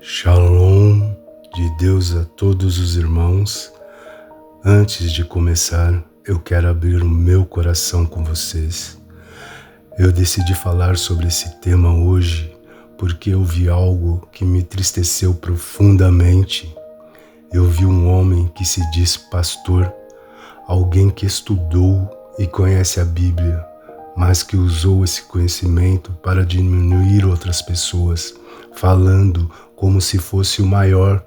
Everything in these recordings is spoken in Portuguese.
Shalom de Deus a todos os irmãos. Antes de começar, eu quero abrir o meu coração com vocês. Eu decidi falar sobre esse tema hoje porque eu vi algo que me entristeceu profundamente. Eu vi um homem que se diz pastor, alguém que estudou e conhece a Bíblia, mas que usou esse conhecimento para diminuir outras pessoas, falando como se fosse o maior,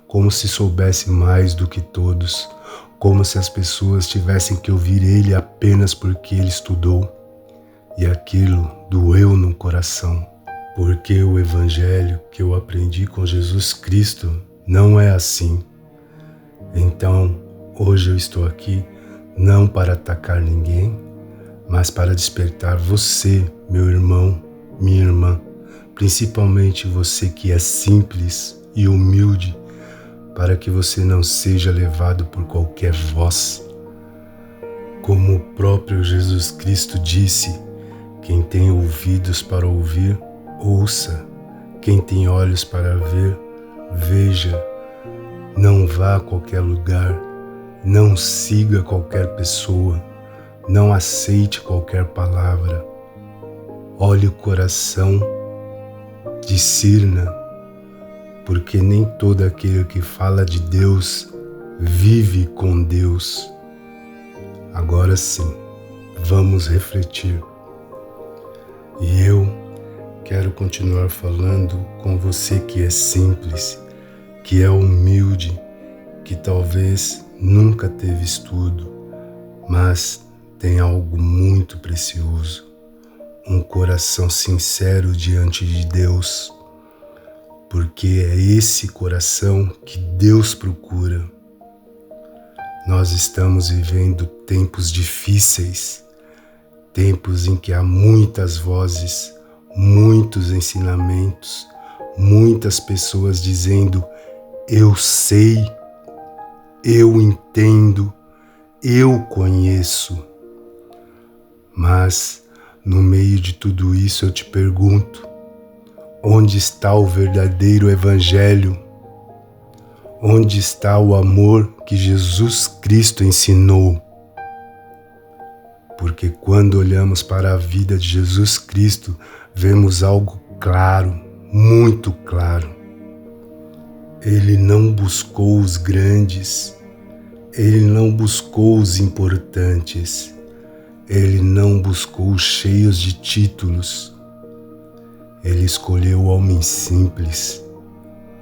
como se soubesse mais do que todos, como se as pessoas tivessem que ouvir ele apenas porque ele estudou. E aquilo doeu no coração, porque o evangelho que eu aprendi com Jesus Cristo não é assim. Então, hoje eu estou aqui não para atacar ninguém, mas para despertar você, meu irmão, minha irmã, principalmente você que é simples e humilde, para que você não seja levado por qualquer voz. Como o próprio Jesus Cristo disse, quem tem ouvidos para ouvir, ouça. Quem tem olhos para ver, veja. Não vá a qualquer lugar, não siga qualquer pessoa, não aceite qualquer palavra. Olhe o coração, discirna, porque nem todo aquele que fala de Deus vive com Deus. Agora sim, vamos refletir. E eu quero continuar falando com você que é simples, que é humilde, que talvez nunca teve estudo, mas tem algo muito precioso, um coração sincero diante de Deus, porque é esse coração que Deus procura. Nós estamos vivendo tempos difíceis, tempos em que há muitas vozes, muitos ensinamentos, muitas pessoas dizendo: eu sei, eu entendo, eu conheço. Mas no meio de tudo isso eu te pergunto, onde está o verdadeiro evangelho? Onde está o amor que Jesus Cristo ensinou? Porque quando olhamos para a vida de Jesus Cristo, vemos algo claro, muito claro. Ele não buscou os grandes, ele não buscou os importantes, ele não buscou os cheios de títulos. Ele escolheu homens simples,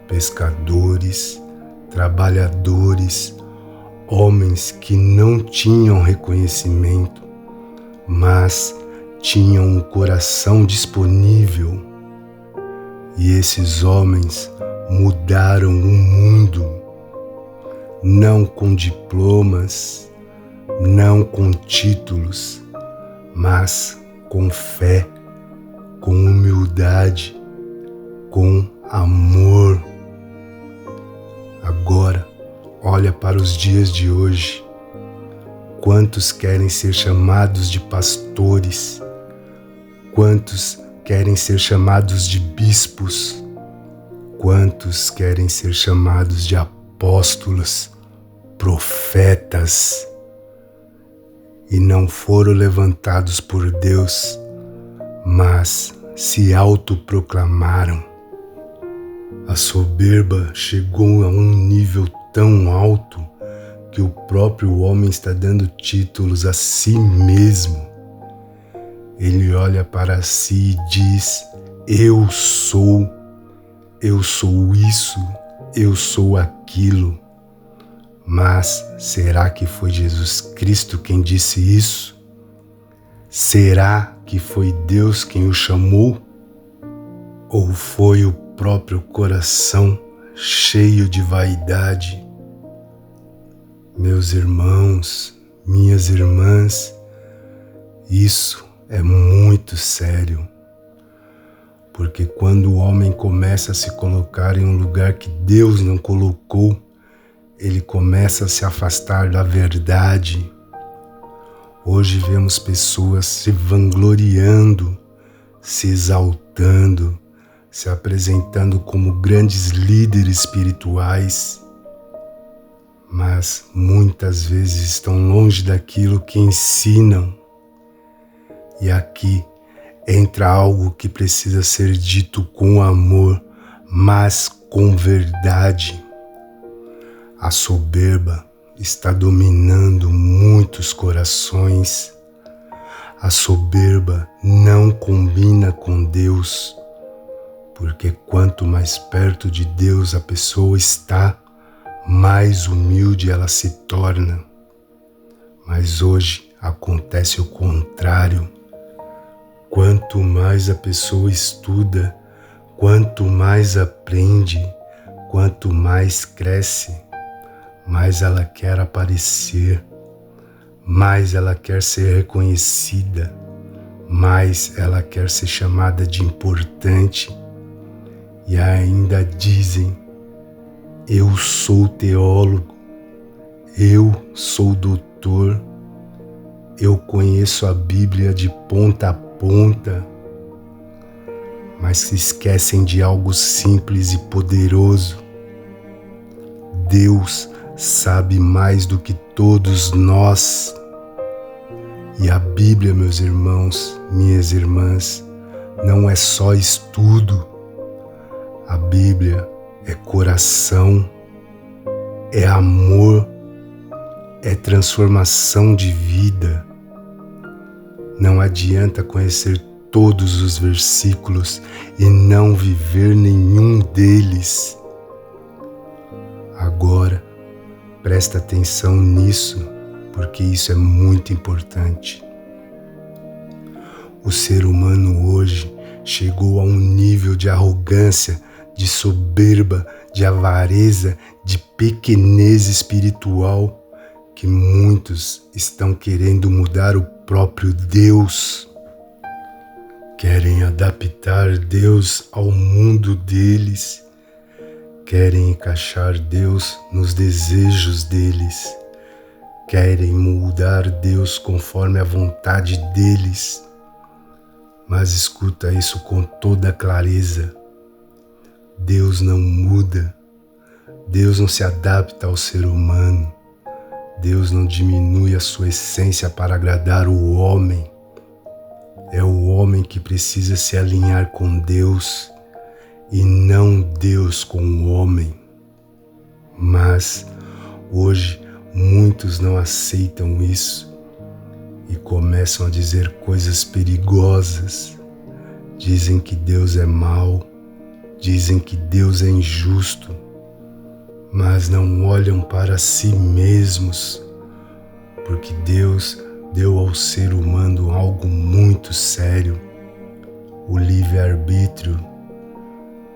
pescadores, trabalhadores, homens que não tinham reconhecimento, mas tinham um coração disponível. E esses homens mudaram o mundo, não com diplomas, não com títulos, mas com fé, com humildade, com amor. Agora, olha para os dias de hoje. Quantos querem ser chamados de pastores? Quantos querem ser chamados de bispos? Quantos querem ser chamados de apóstolos, profetas? E não foram levantados por Deus, mas se autoproclamaram. A soberba chegou a um nível tão alto que o próprio homem está dando títulos a si mesmo. Ele olha para si e diz: eu sou isso, eu sou aquilo. Mas será que foi Jesus Cristo quem disse isso? Será que foi Deus quem o chamou? Ou foi o próprio coração cheio de vaidade? Meus irmãos, minhas irmãs, isso é muito sério. Porque quando o homem começa a se colocar em um lugar que Deus não colocou, ele começa a se afastar da verdade. Hoje vemos pessoas se vangloriando, se exaltando, se apresentando como grandes líderes espirituais, mas muitas vezes estão longe daquilo que ensinam. E aqui entra algo que precisa ser dito com amor, mas com verdade. A soberba está dominando muitos corações. A soberba não combina com Deus, porque quanto mais perto de Deus a pessoa está, mais humilde ela se torna. Mas hoje acontece o contrário. Quanto mais a pessoa estuda, quanto mais aprende, quanto mais cresce, mais ela quer aparecer, mais ela quer ser reconhecida, mais ela quer ser chamada de importante. E ainda dizem: eu sou teólogo, eu sou doutor, eu conheço a Bíblia de ponta a ponta, mas se esquecem de algo simples e poderoso. Deus sabe mais do que todos nós. E a Bíblia, meus irmãos, minhas irmãs, não é só estudo. A Bíblia é coração, é amor, é transformação de vida. Não adianta conhecer todos os versículos e não viver nenhum deles. Agora, presta atenção nisso, porque isso é muito importante. O ser humano hoje chegou a um nível de arrogância, de soberba, de avareza, de pequenez espiritual, que muitos estão querendo mudar o próprio Deus. Querem adaptar Deus ao mundo deles, querem encaixar Deus nos desejos deles, querem moldar Deus conforme a vontade deles. Mas escuta isso com toda clareza: Deus não muda, Deus não se adapta ao ser humano, Deus não diminui a sua essência para agradar o homem. É o homem que precisa se alinhar com Deus e não Deus com o homem. Mas hoje muitos não aceitam isso e começam a dizer coisas perigosas. Dizem que Deus é mau, dizem que Deus é injusto, mas não olham para si mesmos, porque Deus deu ao ser humano algo muito sério: o livre-arbítrio.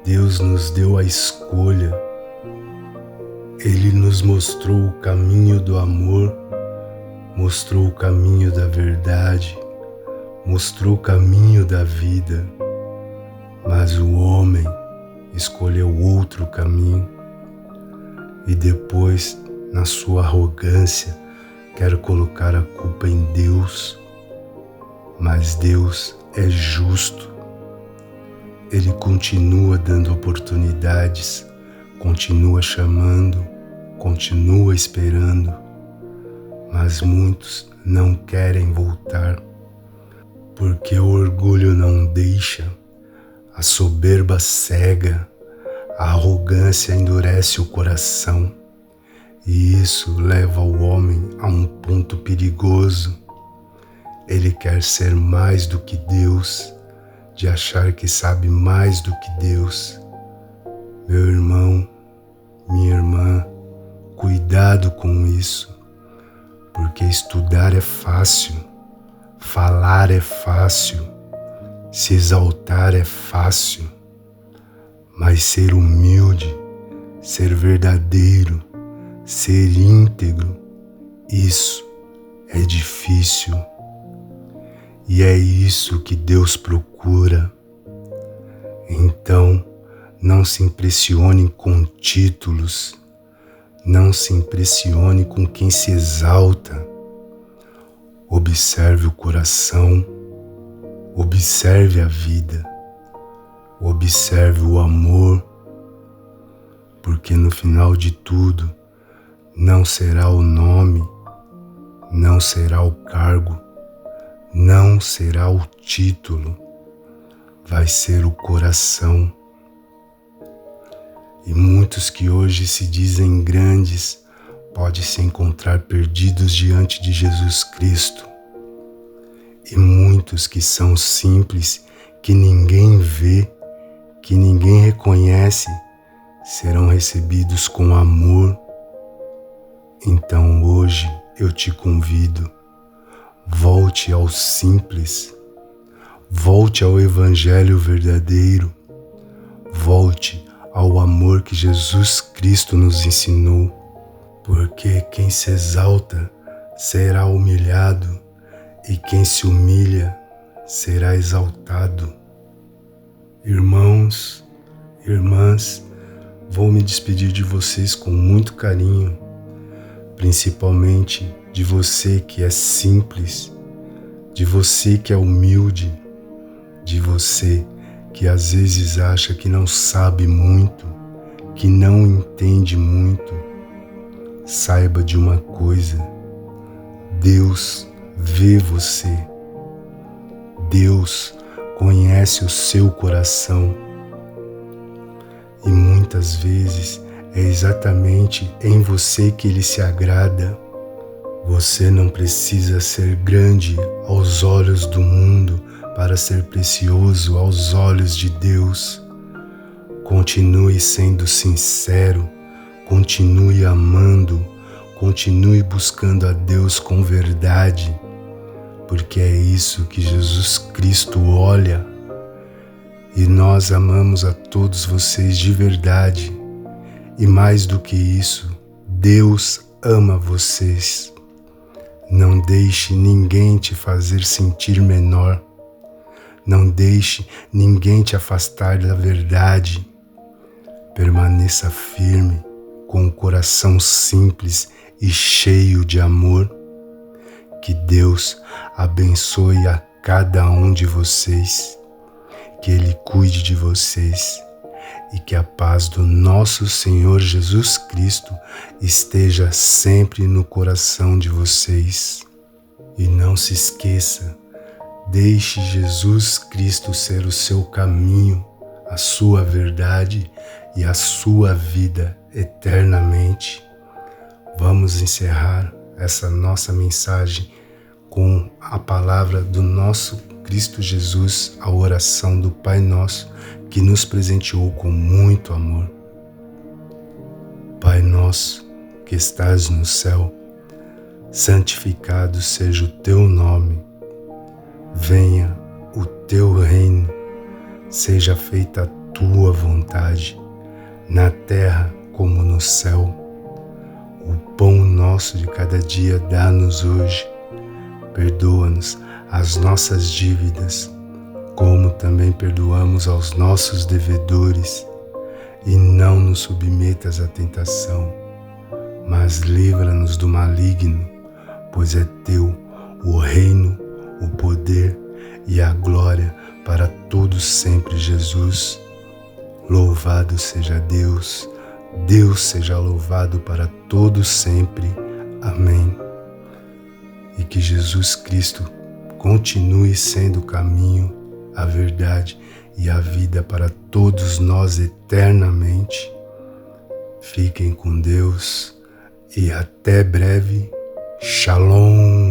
Deus nos deu a escolha. Ele nos mostrou o caminho do amor, mostrou o caminho da verdade, mostrou o caminho da vida, mas o homem escolheu outro caminho e depois, na sua arrogância, quer colocar a culpa em Deus. Mas Deus é justo. Ele continua dando oportunidades, continua chamando, continua esperando, mas muitos não querem voltar, porque o orgulho não deixa, a soberba cega, a arrogância endurece o coração, e isso leva o homem a um ponto perigoso. Ele quer ser mais do que Deus, de achar que sabe mais do que Deus. Meu irmão, minha irmã, cuidado com isso, porque estudar é fácil, falar é fácil, se exaltar é fácil, mas ser humilde, ser verdadeiro, ser íntegro, isso é difícil. E é isso que Deus procura. Então, não se impressione com títulos, não se impressione com quem se exalta. Observe o coração, observe a vida. Observe o amor, porque no final de tudo não será o nome, não será o cargo, não será o título, vai ser o coração. E muitos que hoje se dizem grandes podem se encontrar perdidos diante de Jesus Cristo. E muitos que são simples, que ninguém vê, que ninguém reconhece, serão recebidos com amor. Então hoje eu te convido, volte ao simples, volte ao Evangelho verdadeiro, volte ao amor que Jesus Cristo nos ensinou, porque quem se exalta será humilhado e quem se humilha será exaltado. Irmãos, irmãs, vou me despedir de vocês com muito carinho, principalmente de você que é simples, de você que é humilde, de você que às vezes acha que não sabe muito, que não entende muito. Saiba de uma coisa: Deus vê você, Deus conhece o seu coração e muitas vezes é exatamente em você que Ele se agrada. Você não precisa ser grande aos olhos do mundo para ser precioso aos olhos de Deus. Continue sendo sincero, continue amando, continue buscando a Deus com verdade, porque é isso que Jesus Cristo olha. E nós amamos a todos vocês de verdade. E mais do que isso, Deus ama vocês. Não deixe ninguém te fazer sentir menor. Não deixe ninguém te afastar da verdade. Permaneça firme, com o coração simples e cheio de amor. Que Deus abençoe a cada um de vocês, que Ele cuide de vocês e que a paz do nosso Senhor Jesus Cristo esteja sempre no coração de vocês. E não se esqueça, deixe Jesus Cristo ser o seu caminho, a sua verdade e a sua vida eternamente. Vamos encerrar essa nossa mensagem com a palavra do nosso Cristo Jesus, a oração do Pai Nosso, que nos presenteou com muito amor. Pai nosso, que estás no céu, santificado seja o teu nome. Venha o teu reino, seja feita a tua vontade, na terra como no céu. O pão nosso de cada dia dá-nos hoje. Perdoa-nos as nossas dívidas, como também perdoamos aos nossos devedores. E não nos submetas à tentação, mas livra-nos do maligno, pois é teu o reino, o poder e a glória para todos sempre, Jesus. Louvado seja Deus, Deus seja louvado para todos sempre. Amém. E que Jesus Cristo continue sendo o caminho, a verdade e a vida para todos nós eternamente. Fiquem com Deus e até breve. Shalom.